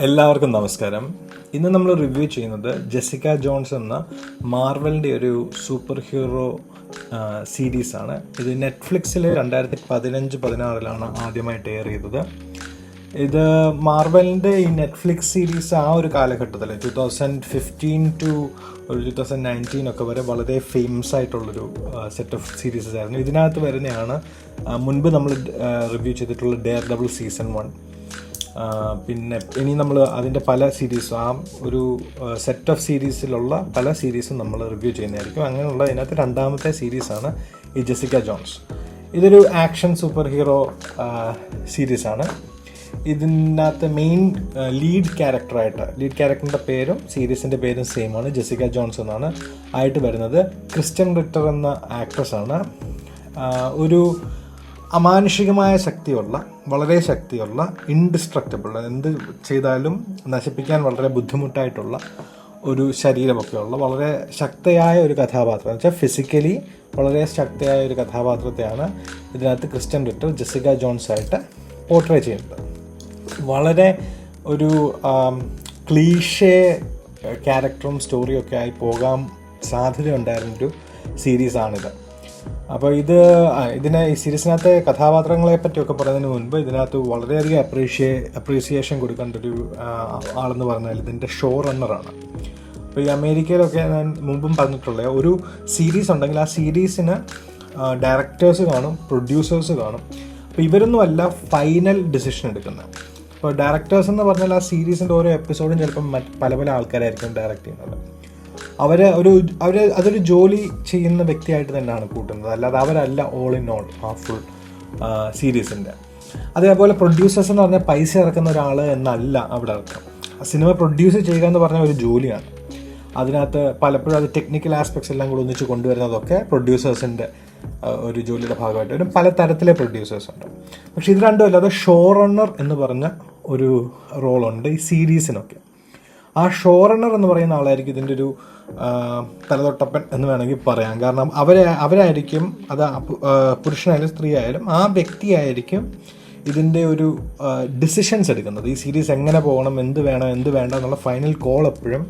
എല്ലാവർക്കും നമസ്കാരം. ഇന്ന് നമ്മൾ റിവ്യൂ ചെയ്യുന്നത് ജെസിക്ക ജോൺസ് എന്ന മാർവലിൻ്റെ ഒരു സൂപ്പർ ഹീറോ സീരീസാണ്. ഇത് നെറ്റ്ഫ്ലിക്സിൽ 2015-16 ആദ്യമായിട്ട് എയർ ചെയ്തത്. ഇത് മാർവലിൻ്റെ ഈ നെറ്റ്ഫ്ലിക്സ് സീരീസ് ആ ഒരു കാലഘട്ടത്തിൽ 2015 to 2019 ഒക്കെ വരെ വളരെ ഫേമസ് ആയിട്ടുള്ളൊരു സെറ്റ് ഓഫ് സീരീസസ് ആയിരുന്നു. ഇതിനകത്ത് വരുന്നതാണ് മുൻപ് നമ്മൾ റിവ്യൂ ചെയ്തിട്ടുള്ള ഡെയർ ഡബിൾ സീസൺ 1. പിന്നെ ഇനി നമ്മൾ അതിൻ്റെ പല സീരീസും ആ ഒരു സെറ്റ് ഓഫ് സീരീസിലുള്ള പല സീരീസും നമ്മൾ റിവ്യൂ ചെയ്യുന്നതായിരിക്കും. അങ്ങനെയുള്ള ഇതിനകത്ത് രണ്ടാമത്തെ സീരീസാണ് ഈ ജെസിക്ക ജോൺസ്. ഇതൊരു ആക്ഷൻ സൂപ്പർ ഹീറോ സീരീസാണ്. ഇതിനകത്ത് മെയിൻ ലീഡ് ക്യാരക്ടറിൻ്റെ പേരും സീരീസിൻ്റെ പേരും സെയിം ആണ്, ജെസിക്ക ജോൺസ് എന്നാണ്. ആയിട്ട് വരുന്നത് ക്രിസ്റ്റ്യൻ റിറ്റർ എന്ന ആക്ട്രസ്സാണ്. ഒരു അമാനുഷികമായ വളരെ ശക്തിയുള്ള ഇൻഡിസ്ട്രക്റ്റബിൾ, എന്ത് ചെയ്താലും നശിപ്പിക്കാൻ വളരെ ബുദ്ധിമുട്ടായിട്ടുള്ള ഒരു ശരീരമൊക്കെയുള്ള വളരെ ശക്തയായ ഒരു കഥാപാത്രം എന്ന് വെച്ചാൽ ഫിസിക്കലി വളരെ ശക്തയായ ഒരു കഥാപാത്രത്തെയാണ് ഇതിനകത്ത് ക്രിസ്റ്റ്യൻ റിറ്റർ ജെസിക്ക ജോൺസ് ആയിട്ട് പോർട്രേ ചെയ്യുന്നത്. വളരെ ഒരു ക്ലീഷേ ക്യാരക്ടറും സ്റ്റോറിയൊക്കെ ആയി പോകാൻ സാധ്യതയുണ്ടായിരുന്നൊരു സീരീസാണിത്. അപ്പോൾ ഈ സീരീസിനകത്തെ കഥാപാത്രങ്ങളെ പറ്റിയൊക്കെ പറയുന്നതിന് മുൻപ് ഇതിനകത്ത് വളരെയധികം അപ്രീസിയേഷൻ കൊടുക്കേണ്ട ഒരു ആളെന്ന് പറഞ്ഞാൽ ഇതിൻ്റെ ഷോ റണ്ണറാണ്. അപ്പോൾ ഈ അമേരിക്കയിലൊക്കെ ഞാൻ മുമ്പും പറഞ്ഞിട്ടുള്ള ഒരു സീരീസ് ഉണ്ടെങ്കിൽ ആ സീരീസിന് ഡയറക്ടേഴ്സ് കാണും, പ്രൊഡ്യൂസേഴ്സ് കാണും. അപ്പോൾ ഇവരൊന്നുമല്ല ഫൈനൽ ഡിസിഷൻ എടുക്കുന്നത്. ഇപ്പോൾ ഡയറക്ടേഴ്സ് എന്ന് പറഞ്ഞാൽ ആ സീരീസിൻ്റെ ഓരോ എപ്പിസോഡും ചിലപ്പം പല ആൾക്കാരായിരിക്കും ഡയറക്റ്റ് ചെയ്യുന്നത്. അതൊരു ജോലി ചെയ്യുന്ന വ്യക്തിയായിട്ട് തന്നെയാണ് കൂട്ടുന്നത്, അല്ലാതെ അവരല്ല ഓൾ ഇൻ ഓൾ ആ ഫുൾ സീരീസിൻ്റെ. അതേപോലെ പ്രൊഡ്യൂസേഴ്സ് എന്ന് പറഞ്ഞാൽ പൈസ ഇറക്കുന്ന ഒരാൾ എന്നല്ല അവിടെ അർത്ഥം. സിനിമ പ്രൊഡ്യൂസ് ചെയ്യുക എന്ന് പറഞ്ഞാൽ ഒരു ജോലിയാണ്. അതിനകത്ത് പലപ്പോഴും അത് ടെക്നിക്കൽ ആസ്പെക്ട്സ് എല്ലാം കൂടി ഒന്നിച്ച് കൊണ്ടുവരുന്നതൊക്കെ പ്രൊഡ്യൂസേഴ്സിൻ്റെ ഒരു ജോലിയുടെ ഭാഗമായിട്ട് വരും. പല തരത്തിലെ പ്രൊഡ്യൂസേഴ്സ് ഉണ്ട്. പക്ഷേ ഇത് രണ്ടും അല്ലാതെ ഷോ റണ്ണർ എന്ന് പറഞ്ഞ ഒരു റോളുണ്ട് ഈ സീരീസിനൊക്കെ. ആ ഷോ റണ്ണർ എന്ന് പറയുന്ന ആളായിരിക്കും ഇതിൻ്റെ ഒരു തലതൊട്ടപ്പൻ എന്ന് വേണമെങ്കിൽ പറയാം. കാരണം അവരായിരിക്കും, അത് പുരുഷനായാലും സ്ത്രീ ആയാലും ആ വ്യക്തിയായിരിക്കും ഇതിൻ്റെ ഒരു ഡിസിഷൻസ് എടുക്കുന്നത്. ഈ സീരീസ് എങ്ങനെ പോകണം, എന്ത് വേണം എന്ത് വേണ്ട എന്നുള്ള ഫൈനൽ കോൾ എപ്പോഴും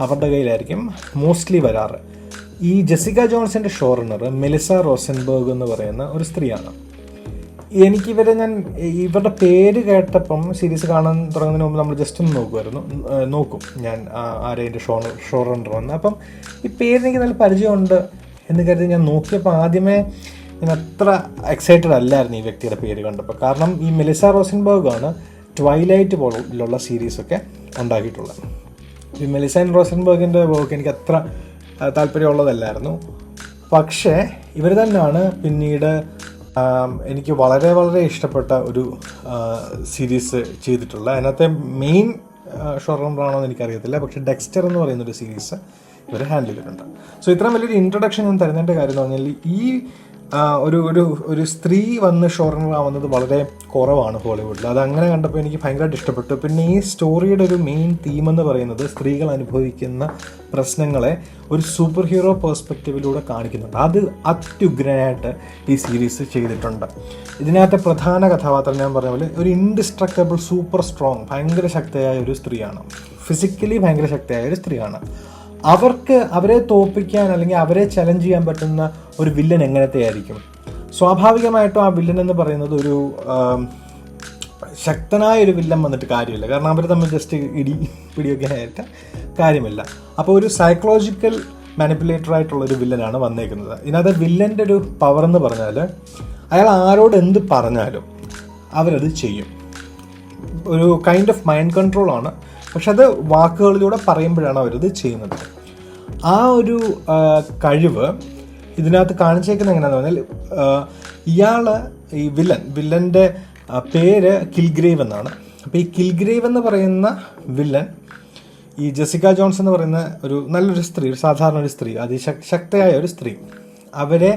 അവരുടെ കയ്യിലായിരിക്കും മോസ്റ്റ്ലി വരാറ്. ഈ ജെസിക്ക ജോൺസിൻ്റെ ഷോ റണ്ണർ മെലിസ റോസൻബർഗ് എന്ന് പറയുന്ന ഒരു സ്ത്രീയാണ്. ഞാൻ ഇവരുടെ പേര് കേട്ടപ്പം സീരീസ് കാണാൻ തുടങ്ങുന്നതിന് മുമ്പ് നമ്മൾ ജസ്റ്റ് ഒന്ന് നോക്കും ഞാൻ ആരെ എൻ്റെ ഷോ റണ്ണർ വന്ന്. അപ്പം ഈ പേര് എനിക്ക് നല്ല പരിചയമുണ്ട് എന്ന് കരുതി ഞാൻ നോക്കിയപ്പോൾ ആദ്യമേ ഞാൻ അത്ര എക്സൈറ്റഡ് അല്ലായിരുന്നു ഈ വ്യക്തിയുടെ പേര് കണ്ടപ്പോൾ. കാരണം ഈ മെലിസ റോസൻബർഗാണ് ട്വൈലൈറ്റ് പോലുള്ള സീരീസൊക്കെ ഉണ്ടാക്കിയിട്ടുള്ളത്. ഈ മെലിസ റോസൻബർഗിൻ്റെ വർക്ക് എനിക്ക് അത്ര താല്പര്യമുള്ളതല്ലായിരുന്നു. പക്ഷേ ഇവർ തന്നെയാണ് പിന്നീട് എനിക്ക് വളരെ ഇഷ്ടപ്പെട്ട ഒരു സീരീസ് ചെയ്തിട്ടുള്ള. അതിനകത്തെ മെയിൻ ഷോ റണ്ണറാണോ എന്ന് എനിക്കറിയത്തില്ല, പക്ഷേ ഡെക്സ്റ്റർ എന്ന് പറയുന്നൊരു സീരീസ് ഇവർ ഹാൻഡിൽ ചെയ്തിട്ടുണ്ട്. സോ ഇത്രയും വലിയൊരു ഇൻട്രൊഡക്ഷൻ ഞാൻ തരുന്നതിൻ്റെ കാര്യം എന്ന് പറഞ്ഞാൽ ഈ ഒരു സ്ത്രീ വന്ന് ഷോ റണ്ണർ ആവുന്നത് വളരെ കുറവാണ് ഹോളിവുഡിൽ. അതങ്ങനെ കണ്ടപ്പോൾ എനിക്ക് ഭയങ്കരമായിട്ട് ഇഷ്ടപ്പെട്ടു. പിന്നെ ഈ സ്റ്റോറിയുടെ ഒരു മെയിൻ തീം എന്ന് പറയുന്നത് സ്ത്രീകൾ അനുഭവിക്കുന്ന പ്രശ്നങ്ങളെ ഒരു സൂപ്പർ ഹീറോ പേഴ്സ്പെക്റ്റീവിലൂടെ കാണിക്കുന്നുണ്ട്. അത് അത്യുഗ്രനായിട്ട് ഈ സീരീസ് ചെയ്തിട്ടുണ്ട്. ഇതിനകത്തെ പ്രധാന കഥാപാത്രം ഞാൻ പറഞ്ഞ പോലെ ഒരു ഇൻഡിസ്ട്രക്റ്റബിൾ, സൂപ്പർ സ്ട്രോങ്, ഭയങ്കര ശക്തിയായ ഒരു സ്ത്രീയാണ്. ഫിസിക്കലി ഭയങ്കര ശക്തിയായ ഒരു സ്ത്രീയാണ്. അവരെ തോൽപ്പിക്കാൻ അല്ലെങ്കിൽ അവരെ ചലഞ്ച് ചെയ്യാൻ പറ്റുന്ന ഒരു വില്ലൻ എങ്ങനത്തെ ആയിരിക്കും? സ്വാഭാവികമായിട്ടും ആ വില്ലൻ എന്ന് പറയുന്നത് ഒരു ശക്തനായ ഒരു വില്ലൻ വന്നിട്ട് കാര്യമില്ല. കാരണം അവർ തമ്മിൽ ജസ്റ്റ് പിടിയൊക്കെ ആയിട്ട് കാര്യമില്ല. അപ്പോൾ ഒരു സൈക്കോളജിക്കൽ മാനിപ്പുലേറ്റർ ആയിട്ടുള്ളൊരു വില്ലനാണ് വന്നേക്കുന്നത്. ഇതിനകത്ത് വില്ലൻ്റെ ഒരു പവർ എന്ന് പറഞ്ഞാൽ അയാൾ ആരോട് എന്ത് പറഞ്ഞാലും അവരത് ചെയ്യും. ഒരു കൈൻഡ് ഓഫ് മൈൻഡ് കൺട്രോളാണ്. പക്ഷെ അത് വാക്കുകളിലൂടെ പറയുമ്പോഴാണ് അവരത് ചെയ്യുന്നത്. ആ ഒരു കഴിവ് ഇതിനകത്ത് കാണിച്ചേക്കുന്നത് എങ്ങനെയാണെന്ന് പറഞ്ഞാൽ ഈ വില്ലൻ്റെ പേര് കിൽഗ്രേവ് എന്നാണ്. അപ്പോൾ ഈ കിൽഗ്രേവ് എന്ന് പറയുന്ന വില്ലൻ ഈ ജെസിക്ക ജോൺസ് എന്ന് പറയുന്ന ഒരു നല്ലൊരു സ്ത്രീ, സാധാരണ ഒരു സ്ത്രീ, അതിശക്തയായ ഒരു സ്ത്രീ, അവരെ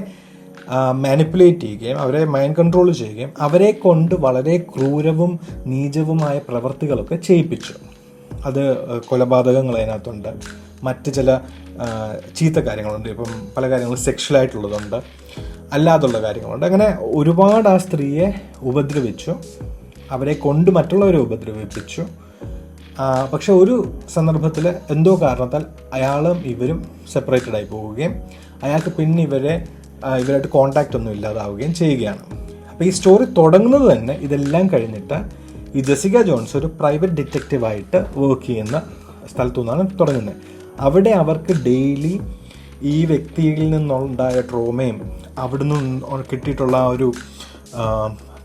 മാനിപ്പുലേറ്റ് ചെയ്യുകയും അവരെ മൈൻഡ് കൺട്രോൾ ചെയ്യുകയും അവരെ കൊണ്ട് വളരെ ക്രൂരവും നീചവുമായ പ്രവർത്തികളൊക്കെ ചെയ്യിപ്പിച്ചു. അത് കൊലപാതകങ്ങൾ അതിനകത്തുണ്ട്, മറ്റ് ചില ചീത്ത കാര്യങ്ങളുണ്ട്, ഇപ്പം പല കാര്യങ്ങളും സെക്ഷലായിട്ടുള്ളതുണ്ട്, അല്ലാതുള്ള കാര്യങ്ങളുണ്ട്. അങ്ങനെ ഒരുപാട് ആ സ്ത്രീയെ ഉപദ്രവിച്ചു, അവരെ കൊണ്ട് മറ്റുള്ളവരെ ഉപദ്രവിപ്പിച്ചു. പക്ഷെ ഒരു സന്ദർഭത്തിൽ എന്തോ കാരണത്താൽ അയാളും ഇവരും സെപ്പറേറ്റഡ് ആയി പോവുകയും അയാൾക്ക് പിന്നെ ഇവരായിട്ട് കോണ്ടാക്റ്റ് ഒന്നും ഇല്ലാതാവുകയും ചെയ്യുകയാണ്. അപ്പോൾ ഈ സ്റ്റോറി തുടങ്ങുന്നത് തന്നെ ഇതെല്ലാം കഴിഞ്ഞിട്ട് ഈ ജെസിക്ക ജോൺസ് ഒരു പ്രൈവറ്റ് ഡിറ്റക്റ്റീവായിട്ട് വർക്ക് ചെയ്യുന്ന സ്ഥലത്തു നിന്നാണ് തുടങ്ങുന്നത്. അവിടെ അവർക്ക് ഡെയിലി ഈ വ്യക്തിയിൽ നിന്നുണ്ടായ ട്രോമയും അവിടുന്ന് കിട്ടിയിട്ടുള്ള ഒരു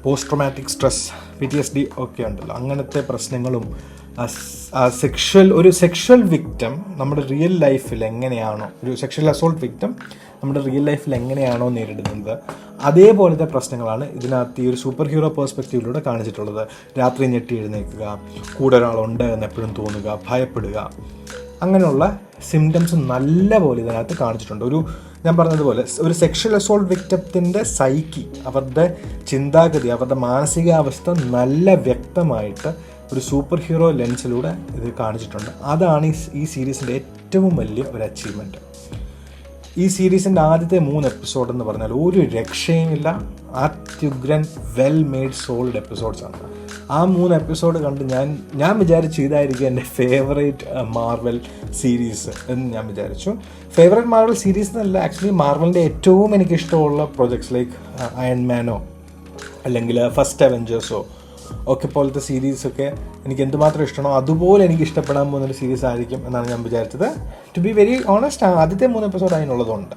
പോസ്റ്റ് ട്രോമാറ്റിക് സ്ട്രെസ് PTSD ഒക്കെ ഉണ്ടല്ലോ, അങ്ങനത്തെ പ്രശ്നങ്ങളും ഒരു സെക്ഷൽ വിക്റ്റം നമ്മുടെ റിയൽ ലൈഫിൽ എങ്ങനെയാണോ, ഒരു സെക്ഷൽ അസോൾട്ട് വിക്റ്റം നമ്മുടെ റിയൽ ലൈഫിൽ എങ്ങനെയാണോ നേരിടുന്നത് അതേപോലത്തെ പ്രശ്നങ്ങളാണ് ഇതിനകത്ത് ഈ ഒരു സൂപ്പർ ഹീറോ പേഴ്സ്പെക്റ്റീവിലൂടെ കാണിച്ചിട്ടുള്ളത്. രാത്രി ഞെട്ടി എഴുന്നേൽക്കുക, കൂടെ ഒരാളുണ്ട് എന്ന് എപ്പോഴും തോന്നുക, ഭയപ്പെടുക, അങ്ങനെയുള്ള സിംറ്റംസ് നല്ല പോലെ ഇതിനകത്ത് കാണിച്ചിട്ടുണ്ട്. ഞാൻ പറഞ്ഞതുപോലെ ഒരു സെക്ഷൽ അസോൾട്ട് വിക്റ്റത്തിൻ്റെ സൈക്കി, അവരുടെ ചിന്താഗതി, അവരുടെ മാനസികാവസ്ഥ നല്ല വ്യക്തമായിട്ട് ഒരു സൂപ്പർ ഹീറോ ലെൻസിലൂടെ ഇത് കാണിച്ചിട്ടുണ്ട്. അതാണ് ഈ സീരീസിൻ്റെ ഏറ്റവും വലിയ ഒരു അച്ചീവ്മെൻറ്റ്. ഈ സീരീസിൻ്റെ ആദ്യത്തെ 3 എപ്പിസോഡ് എന്ന് പറഞ്ഞാൽ ഒരു രക്ഷയുമില്ല, അത്യുഗ്രൻ വെൽ മെയ്ഡ് സോൾഡ് എപ്പിസോഡ്സാണ്. ആ 3 എപ്പിസോഡ് കണ്ട് ഞാൻ വിചാരിച്ചു ഇതായിരിക്കും എൻ്റെ ഫേവറേറ്റ് മാർവൽ സീരീസ് എന്ന് ഞാൻ വിചാരിച്ചു. ഫേവറേറ്റ് മാർവൽ സീരീസ് എന്നല്ല, ആക്ച്വലി മാർവലിൻ്റെ ഏറ്റവും എനിക്കിഷ്ടമുള്ള പ്രോജക്ട്സ് ലൈക്ക് അയൺമാനോ അല്ലെങ്കിൽ ഫസ്റ്റ് അവെഞ്ചേഴ്സോ ഒക്കെ പോലത്തെ സീരീസൊക്കെ എനിക്ക് എന്തുമാത്രം ഇഷ്ടമാണോ അതുപോലെ എനിക്ക് ഇഷ്ടപ്പെടാൻ പോകുന്നൊരു സീരീസ് ആയിരിക്കും എന്നാണ് ഞാൻ വിചാരിച്ചത്. ടു ബി വെരി ഓണസ്റ്റ്, ആദ്യത്തെ 3 എപ്പിസോഡ് അതിനുള്ളതുണ്ട്.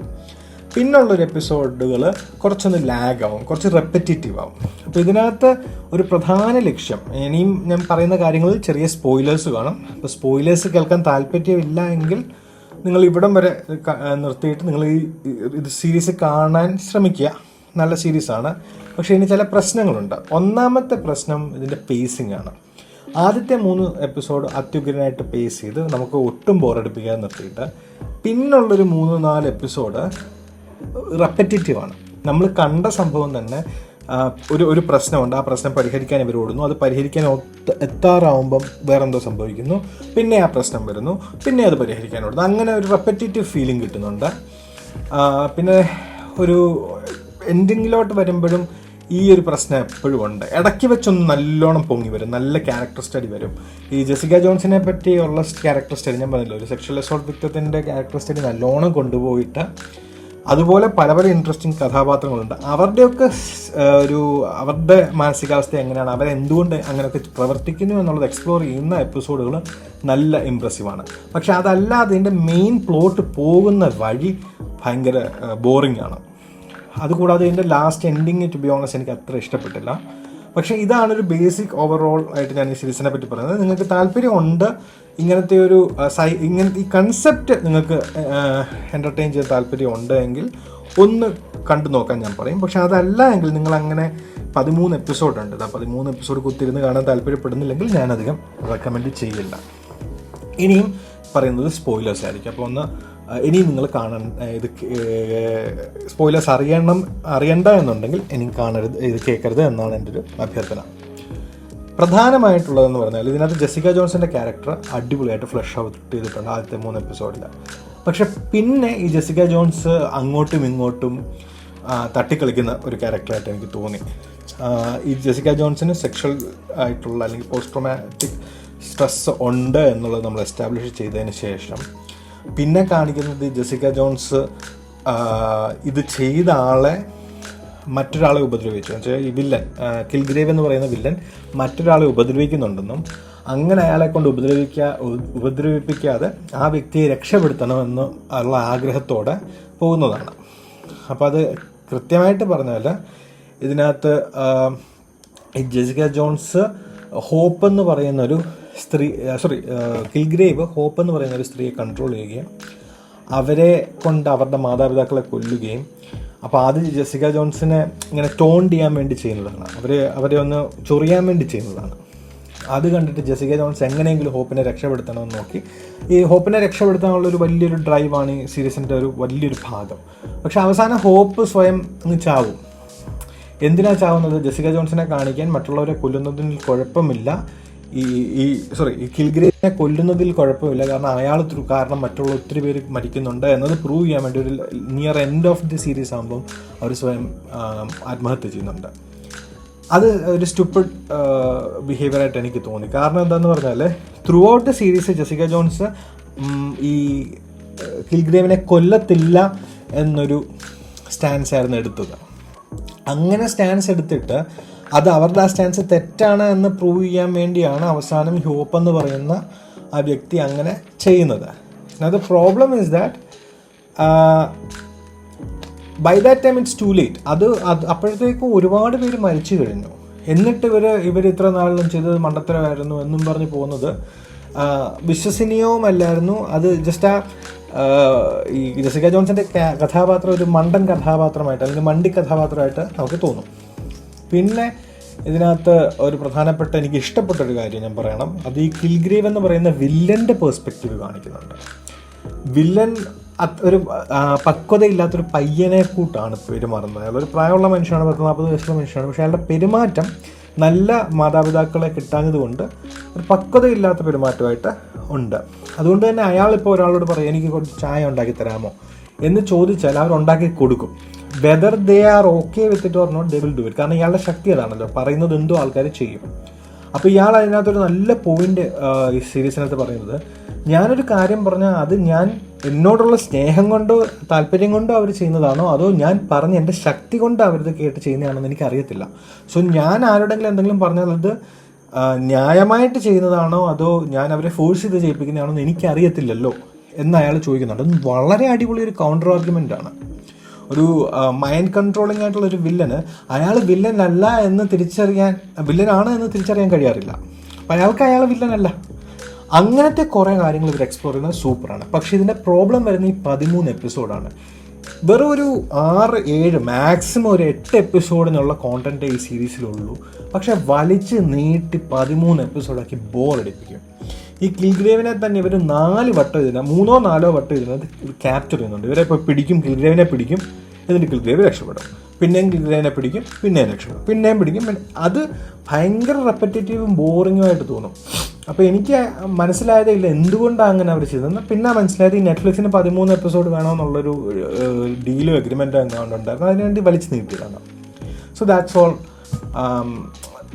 പിന്നുള്ളൊരു എപ്പിസോഡുകൾ കുറച്ചൊന്ന് ലാഗാവും, കുറച്ച് റെപ്പറ്റേറ്റീവ് ആവും. അപ്പോൾ ഇതിനകത്ത് ഒരു പ്രധാന ലക്ഷ്യം, ഇനിയും ഞാൻ പറയുന്ന കാര്യങ്ങളിൽ ചെറിയ സ്പോയിലേഴ്സ് കാണും. അപ്പോൾ സ്പോയിലേഴ്സ് കേൾക്കാൻ താല്പര്യമില്ല എങ്കിൽ നിങ്ങൾ ഇവിടം വരെ നിർത്തിയിട്ട് നിങ്ങൾ ഇത് സീരീസ് കാണാൻ ശ്രമിക്കുക. നല്ല സീരീസാണ്. പക്ഷേ ഇനി ചില പ്രശ്നങ്ങളുണ്ട്. ഒന്നാമത്തെ പ്രശ്നം ഇതിൻ്റെ പേസിംഗ് ആണ്. ആദ്യത്തെ 3 എപ്പിസോഡ് അത്യുഗ്രനായിട്ട് പേസ് ചെയ്ത് നമുക്ക് ഒട്ടും ബോറടിപ്പിക്കാതെ നിർത്തിയിട്ട് പിന്നുള്ളൊരു 3-4 എപ്പിസോഡ് റെപ്പറ്റേറ്റീവാണ്. നമ്മൾ കണ്ട സംഭവം തന്നെ ഒരു പ്രശ്നമുണ്ട്, ആ പ്രശ്നം പരിഹരിക്കാൻ ഇവർ ഓടുന്നു, അത് പരിഹരിക്കാൻ എത്താറാവുമ്പം വേറെന്തോ സംഭവിക്കുന്നു, പിന്നെ ആ പ്രശ്നം വരുന്നു, പിന്നെ അത് പരിഹരിക്കാൻ ഓടുന്നു. അങ്ങനെ ഒരു റെപ്പറ്റേറ്റീവ് ഫീലിംഗ് കിട്ടുന്നുണ്ട്. പിന്നെ ഒരു എൻഡിങ്ങിലോട്ട് വരുമ്പോഴും ഈ ഒരു പ്രശ്നം എപ്പോഴും ഉണ്ട്. ഇടയ്ക്ക് വെച്ചൊന്ന് നല്ലോണം പൊങ്ങി വരും, നല്ല ക്യാരക്ടർ സ്റ്റഡി വരും. ഈ ജെസിക്ക ജോൺസിനെ പറ്റിയുള്ള ക്യാരക്ടർ സ്റ്റഡി ഞാൻ പറഞ്ഞില്ല, ഒരു സെക്ഷൽ അസോൾട്ട് വിക്റ്റത്തിൻ്റെ ക്യാരക്ടർ സ്റ്റഡി നല്ലോണം കൊണ്ടുപോയിട്ട് അതുപോലെ പല പല ഇൻട്രസ്റ്റിംഗ് കഥാപാത്രങ്ങളുണ്ട്. അവരുടെയൊക്കെ അവരുടെ മാനസികാവസ്ഥ എങ്ങനെയാണ്, അവരെന്തുകൊണ്ട് അങ്ങനെയൊക്കെ പ്രവർത്തിക്കുന്നു എന്നുള്ളത് എക്സ്പ്ലോർ ചെയ്യുന്ന എപ്പിസോഡുകൾ നല്ല ഇമ്പ്രസീവാണ്. പക്ഷെ അതല്ലാതെ ഇതിൻ്റെ മെയിൻ പ്ലോട്ട് പോകുന്ന വഴി ഭയങ്കര ബോറിംഗ് ആണ്. അതുകൂടാതെ ഇതിൻ്റെ last ending to be honest എനിക്ക് അത്ര ഇഷ്ടപ്പെട്ടില്ല. പക്ഷേ ഇതാണൊരു ബേസിക് ഓവറോൾ ആയിട്ട് ഞാൻ ഈ സീരീസിനെ പറ്റി പറയുന്നത്. നിങ്ങൾക്ക് താല്പര്യമുണ്ട് ഇങ്ങനത്തെ ഈ കൺസെപ്റ്റ് നിങ്ങൾക്ക് എൻ്റർടൈൻ ചെയ്യാൻ താല്പര്യമുണ്ട് എങ്കിൽ ഒന്ന് കണ്ടു നോക്കാൻ ഞാൻ പറയും. പക്ഷെ അതല്ല എങ്കിൽ നിങ്ങൾ അങ്ങനെ 13 എപ്പിസോഡുണ്ട്, 13 എപ്പിസോഡ് കുത്തിരുന്ന് കാണാൻ താല്പര്യപ്പെടുന്നില്ലെങ്കിൽ ഞാനധികം റെക്കമെൻഡ് ചെയ്യില്ല. ഇനിയും പറയുന്നത് സ്പോയിലേഴ്സ് ആയിരിക്കും. അപ്പോൾ ഇനിയും നിങ്ങൾ ഇത് സ്പോയിലേഴ്സ് അറിയണ്ട എന്നുണ്ടെങ്കിൽ ഇനിയും ഇത് കേൾക്കരുത് എന്നാണ് എൻ്റെ ഒരു അഭ്യർത്ഥന. പ്രധാനമായിട്ടുള്ളതെന്ന് പറഞ്ഞാൽ ഇതിനകത്ത് ജെസിക്ക ജോൺസിൻ്റെ ക്യാരക്ടർ അടിപൊളിയായിട്ട് ഫ്ലഷ് ഔട്ട് ചെയ്തിട്ടുണ്ട് ആദ്യത്തെ 3 എപ്പിസോഡിൽ. പക്ഷെ പിന്നെ ഈ ജെസിക്ക ജോൺസ് അങ്ങോട്ടും ഇങ്ങോട്ടും തട്ടിക്കളിക്കുന്ന ഒരു ക്യാരക്ടറായിട്ട് എനിക്ക് തോന്നി. ഈ ജെസിക്ക ജോൺസിന് സെക്ഷൽ ആയിട്ടുള്ള അല്ലെങ്കിൽ പോസ്റ്റ് ട്രോമാറ്റിക് സ്ട്രെസ് ഉണ്ട് എന്നുള്ളത് നമ്മൾ എസ്റ്റാബ്ലിഷ് ചെയ്തതിന് ശേഷം പിന്നെ കാണിക്കുന്നത് ജെസിക്ക ജോൺസ് ഇത് ചെയ്ത ആളെ മറ്റൊരാളെ ഉപദ്രവിച്ചു. എന്നുവെച്ചാൽ ഈ വില്ലൻ കിൽഗ്രേവ് എന്ന് പറയുന്ന വില്ലൻ മറ്റൊരാളെ ഉപദ്രവിക്കുന്നുണ്ടെന്നും അങ്ങനെ അയാളെ കൊണ്ട് ഉപദ്രവിപ്പിക്കാതെ ആ വ്യക്തിയെ രക്ഷപ്പെടുത്തണമെന്ന് ഉള്ള ആഗ്രഹത്തോടെ പോകുന്നതാണ്. അപ്പോൾ അത് കൃത്യമായിട്ട് പറഞ്ഞാൽ ഇതിനകത്ത് ഈ ജെസിക്ക ജോൺസ് ഹോപ്പ് എന്ന് പറയുന്നൊരു കിൽഗ്രേവ് ഹോപ്പ് എന്ന് പറയുന്ന ഒരു സ്ത്രീയെ കൺട്രോൾ ചെയ്യുകയും അവരെ കൊണ്ട് അവരുടെ മാതാപിതാക്കളെ കൊല്ലുകയും, അപ്പോൾ അത് ജെസിക്ക ജോൺസിനെ ഇങ്ങനെ ടോൺ ചെയ്യാൻ വേണ്ടി ചെയ്യുന്നതാണ്, അവരെ ഒന്ന് ചൊറിയാൻ വേണ്ടി ചെയ്യുന്നതാണ്. അത് കണ്ടിട്ട് ജെസിക്ക ജോൺസ് എങ്ങനെയെങ്കിലും ഹോപ്പിനെ രക്ഷപ്പെടുത്തണമെന്ന് നോക്കി. ഈ ഹോപ്പിനെ രക്ഷപ്പെടുത്താനുള്ളൊരു വലിയൊരു ഡ്രൈവാണ് ഈ സീരീസിൻ്റെ ഒരു വലിയൊരു ഭാഗം. പക്ഷെ അവസാനം ഹോപ്പ് സ്വയം അങ്ങ് ചാവും. എന്തിനാ ചാവുന്നത്? ജെസിക്ക ജോൺസിനെ കാണിക്കാൻ മറ്റുള്ളവരെ കൊല്ലുന്നതിൽ കുഴപ്പമില്ല, ഈ കിൽഗ്രേവിനെ കൊല്ലുന്നതിൽ കുഴപ്പമില്ല, കാരണം അയാൾ കാരണം മറ്റുള്ള ഒത്തിരി പേര് മരിക്കുന്നുണ്ട് എന്നത് പ്രൂവ് ചെയ്യാൻ വേണ്ടി ഒരു near end of the series ആകുമ്പം അവർ സ്വയം ആത്മഹത്യ ചെയ്യുന്നുണ്ട്. അത് ഒരു സ്റ്റുപ്പിഡ് ബിഹേവിയറായിട്ട് എനിക്ക് തോന്നി. കാരണം എന്താണെന്ന് പറഞ്ഞാൽ throughout the series Jessica Jones ഈ കിൽഗ്രേവിനെ കൊല്ലത്തില്ല എന്നൊരു സ്റ്റാൻസ് ആയിരുന്നു എടുത്തത്. അങ്ങനെ സ്റ്റാൻസ് എടുത്തിട്ട് അത് അവരുടെ ആ സ്റ്റാൻസ് തെറ്റാണ് എന്ന് പ്രൂവ് ചെയ്യാൻ വേണ്ടിയാണ് അവസാനം ഹ്യൂപ്പ് എന്ന് പറയുന്ന ആ വ്യക്തി അങ്ങനെ ചെയ്യുന്നത്. The problem is that by that time it's too late. അത് അപ്പോഴത്തേക്കും ഒരുപാട് പേര് മരിച്ചു കഴിഞ്ഞു. എന്നിട്ട് ഇവർ ഇത്ര നാളിലും ചെയ്തത് മണ്ടത്തരമായിരുന്നു എന്നും പറഞ്ഞ് പോകുന്നത് വിശ്വസനീയവുമല്ലായിരുന്നു. അത് ജസ്റ്റ് ഈ ജെസിക്ക ജോൺസിൻ്റെ കഥാപാത്രം ഒരു മണ്ടൻ കഥാപാത്രമായിട്ട് അല്ലെങ്കിൽ മണ്ടി കഥാപാത്രമായിട്ട് നമുക്ക് തോന്നും. പിന്നെ ഇതിനകത്ത് ഒരു പ്രധാനപ്പെട്ട എനിക്ക് ഇഷ്ടപ്പെട്ടൊരു കാര്യം ഞാൻ പറയണം. അത് ഈ കിൽഗ്രേവ് എന്ന് പറയുന്ന വില്ലൻ്റെ പേഴ്സ്പെക്റ്റീവ് കാണിക്കുന്നുണ്ട്. വില്ലൻ ഒരു പക്വതയില്ലാത്തൊരു പയ്യനെ കൂട്ടാണ് പെരുമാറുന്നത്. അയാളൊരു പ്രായമുള്ള മനുഷ്യനാണ്, 40 വയസ്സുള്ള മനുഷ്യനാണ്. പക്ഷേ അയാളുടെ പെരുമാറ്റം നല്ല മാതാപിതാക്കളെ കിട്ടാഞ്ഞത് കൊണ്ട് ഒരു പക്വതയില്ലാത്ത പെരുമാറ്റമായിട്ട് ഉണ്ട്. അതുകൊണ്ട് തന്നെ അയാളിപ്പോൾ ഒരാളോട് പറയും എനിക്ക് കുറച്ച് ചായ ഉണ്ടാക്കി തരാമോ എന്ന് ചോദിച്ചാൽ അവർ ഉണ്ടാക്കി കൊടുക്കും. Whether they are okay with it or not they will do it. കാരണം ഇയാളുടെ ശക്തി അതാണല്ലോ, പറയുന്നത് എന്തോ ആൾക്കാർ ചെയ്യും. അപ്പോൾ ഇയാൾ അതിനകത്തൊരു നല്ല പോയിന്റ് ഈ സീരീസിനകത്ത് പറയുന്നത്, ഞാനൊരു കാര്യം പറഞ്ഞാൽ അത് ഞാൻ എന്നോടുള്ള സ്നേഹം കൊണ്ടോ താല്പര്യം കൊണ്ടോ അവർ ചെയ്യുന്നതാണോ അതോ ഞാൻ പറഞ്ഞ് എൻ്റെ ശക്തി കൊണ്ട് അവരിത് കേട്ട് ചെയ്യുന്നതാണെന്ന് എനിക്കറിയത്തില്ല. സോ ഞാൻ ആരോടെങ്കിലും എന്തെങ്കിലും പറഞ്ഞാൽ അത് ന്യായമായിട്ട് ചെയ്യുന്നതാണോ അതോ ഞാൻ അവരെ ഫോഴ്സ് ചെയ്ത് ചെയ്യിപ്പിക്കുന്നതാണോ എന്ന് എനിക്കറിയത്തില്ലല്ലോ എന്ന് അയാൾ ചോദിക്കുന്നുണ്ട്. അത് വളരെ അടിപൊളി ഒരു കൗണ്ടർ ആർഗ്യുമെൻ്റ് ആണ്. ഒരു മൈൻഡ് കൺട്രോളിംഗ് ആയിട്ടുള്ള ഒരു വില്ലന് അയാൾ വില്ലനല്ല എന്ന് വില്ലനാണ് എന്ന് തിരിച്ചറിയാൻ കഴിയാറില്ല. അപ്പം അയാൾക്ക് അയാൾ വില്ലനല്ല. അങ്ങനത്തെ കുറേ കാര്യങ്ങൾ ഇവർ എക്സ്പ്ലോർ ചെയ്യുന്നത് സൂപ്പറാണ്. പക്ഷേ ഇതിൻ്റെ പ്രോബ്ലം വരുന്ന ഈ 13 എപ്പിസോഡാണ്. വെറും ഒരു 6-7 മാക്സിമം ഒരു 8 എപ്പിസോഡിനുള്ള കോണ്ടന്റ് ഈ സീരീസിലുള്ളൂ. പക്ഷെ വലിച്ച് നീട്ടി 13 എപ്പിസോഡാക്കി ബോറടിപ്പിക്കും. ഈ കിൽഗ്രേവിനെ തന്നെ ഇവർ 4 വട്ടം 3-4 വട്ടം ഇതിനകത്ത് ക്യാപ്ചർ ചെയ്യുന്നുണ്ട്. ഇവരെ ഇപ്പോൾ കിൽഗ്രേവിനെ പിടിക്കും, എന്നിട്ട് കിൽഗ്രേവ് രക്ഷപ്പെടും, പിന്നെയും കിൽഗ്രേവിനെ പിടിക്കും, പിന്നെയും രക്ഷപ്പെടും, പിന്നെയും പിടിക്കും. അത് ഭയങ്കര റെപ്പറ്റേറ്റീവും ബോറിങ്ങുമായിട്ട് തോന്നും. അപ്പോൾ എനിക്ക് മനസ്സിലായതേ ഇല്ല എന്തുകൊണ്ടാണ് അങ്ങനെ അവർ ചെയ്തതെന്ന്. പിന്നെ മനസ്സിലായത് ഈ നെറ്റ്ഫ്ലിക്സിന് 13 എപ്പിസോഡ് വേണമെന്നുള്ളൊരു ഡീലും എഗ്രിമെൻറ്റോ എങ്ങാണ്ടുണ്ടായിരുന്നു, അതിനുവേണ്ടി വലിച്ചു നീട്ടിയതാണ്. So that's all.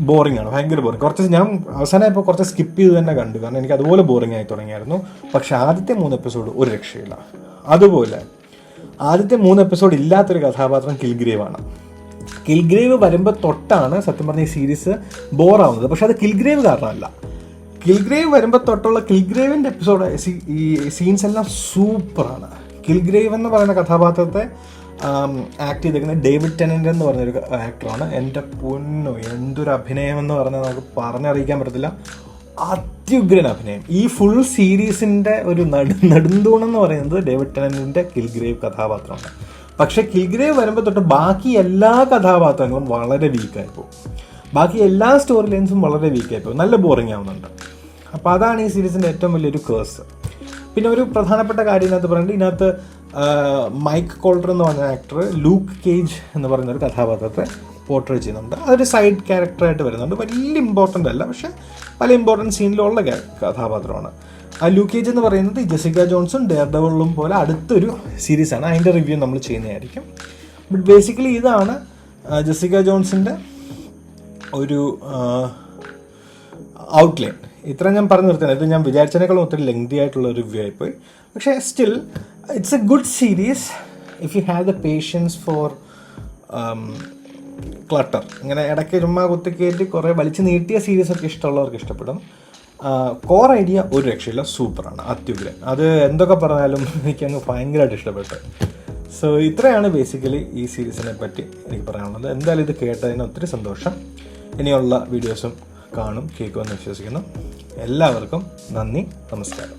ബോറിംഗ് ആണ്, ഭയങ്കര ബോറിംഗ്. ഞാൻ അവസാനം ഇപ്പോൾ കുറച്ച് സ്കിപ്പ് ചെയ്ത് തന്നെ കണ്ടു, കാരണം എനിക്ക് അതുപോലെ ബോറിംഗ് ആയി തുടങ്ങിയായിരുന്നു. പക്ഷേ ആദ്യത്തെ 3 എപ്പിസോഡ് ഒരു രക്ഷയില്ല. അതുപോലെ ആദ്യത്തെ 3 എപ്പിസോഡ് ഇല്ലാത്തൊരു കഥാപാത്രം കിൽഗ്രേവാണ്. കിൽഗ്രേവ് വരുമ്പോൾ തൊട്ടാണ് സത്യം പറഞ്ഞ ഈ സീരീസ് ബോറാവുന്നത്. പക്ഷെ അത് കിൽഗ്രേവ് കാരണമല്ല. കിൽഗ്രേവ് വരുമ്പോൾ തൊട്ടുള്ള കിൽഗ്രേവിൻ്റെ എപ്പിസോഡ് ഈ സീൻസ് എല്ലാം സൂപ്പറാണ്. കിൽഗ്രേവ് എന്ന് പറയുന്ന കഥാപാത്രത്തെ ആക്ട് ചെയ്തേക്കുന്നത് ഡേവിഡ് ടെനന്റ് എന്ന് പറഞ്ഞൊരു ആക്ടറാണ്. എൻ്റെ പൊന്നോ, എന്തൊരു അഭിനയം എന്ന് പറഞ്ഞാൽ നമുക്ക് പറഞ്ഞറിയിക്കാൻ പറ്റത്തില്ല. അത്യുഗ്രൻ അഭിനയം. ഈ ഫുൾ സീരീസിൻ്റെ ഒരു നെടുന്തൂണെന്ന് പറയുന്നത് ഡേവിഡ് ടെനന്റിൻ്റെ കിൽഗ്രേവ് കഥാപാത്രമാണ്. പക്ഷേ കിൽഗ്രേവ് വരുമ്പോൾ തൊട്ട് ബാക്കി എല്ലാ കഥാപാത്രങ്ങളും വളരെ വീക്കായി പോകും. ബാക്കി എല്ലാ സ്റ്റോറി ലൈൻസും വളരെ വീക്കായി പോകും, നല്ല ബോറിംഗ് ആവുന്നുണ്ട്. അപ്പോൾ അതാണ് ഈ സീരീസിൻ്റെ ഏറ്റവും വലിയൊരു കേസ്. പിന്നെ ഒരു പ്രധാനപ്പെട്ട കാര്യം ഇതിനകത്ത് പറയുന്നത്, ഇതിനകത്ത് മൈക്ക് കോൾട്ടർ എന്ന് പറഞ്ഞ ആക്ടർ ലൂക്ക് കേജ് എന്ന് പറയുന്നൊരു കഥാപാത്രത്തെ പോർട്രേ ചെയ്യുന്നുണ്ട്. അതൊരു സൈഡ് ക്യാരക്ടറായിട്ട് വരുന്നുണ്ട്, വലിയ ഇമ്പോർട്ടൻ്റ് അല്ല, പക്ഷേ പല ഇമ്പോർട്ടൻറ്റ് സീനിലുള്ള കഥാപാത്രമാണ്. ആ ലൂക്ക് കേജ് എന്ന് പറയുന്നത് ഈ ജെസിക്ക ജോൺസും ഡെയർ ഡെവിളും പോലെ അടുത്തൊരു സീരീസാണ്. അതിൻ്റെ റിവ്യൂ നമ്മൾ ചെയ്യുന്നതായിരിക്കും. ബട്ട് ബേസിക്കലി ഇതാണ് ജെസിക്ക ജോൺസിൻ്റെ ഒരു ഔട്ട്ലൈൻ. ഇത്ര ഞാൻ പറഞ്ഞു നിർത്തുന്നത്. ഇത് ഞാൻ വിചാരിച്ചതിനേക്കാളും ഒത്തിരി ലെങ്തി ആയിട്ടുള്ള റിവ്യൂ ആയിപ്പോയി. പക്ഷേ still it's a good series if you have the patience for clutter. ഇങ്ങനെ ഇടയ്ക്ക് ചുമ്മാ കുത്തിക്കയറ്റി കുറേ വലിച്ചു നീട്ടിയ സീരീസൊക്കെ ഇഷ്ടമുള്ളവർക്ക് ഇഷ്ടപ്പെടും. കോർ ഐഡിയ ഒരു രക്ഷയില്ല, സൂപ്പറാണ്, അത്യുഗ്രൻ. അത് എന്തൊക്കെ പറഞ്ഞാലും എനിക്കങ്ങ് ഭയങ്കരമായിട്ട് ഇഷ്ടപ്പെട്ടു. സോ ഇത്രയാണ് ബേസിക്കലി ഈ സീരീസിനെ പറ്റി എനിക്ക് പറയാനുള്ളത്. എന്തായാലും ഇത് കേട്ടതിന് ഒത്തിരി സന്തോഷം. ഇനിയുള്ള വീഡിയോസും കാണും കേൾക്കുമെന്ന് വിശ്വസിക്കുന്നു. എല്ലാവർക്കും നന്ദി, നമസ്കാരം.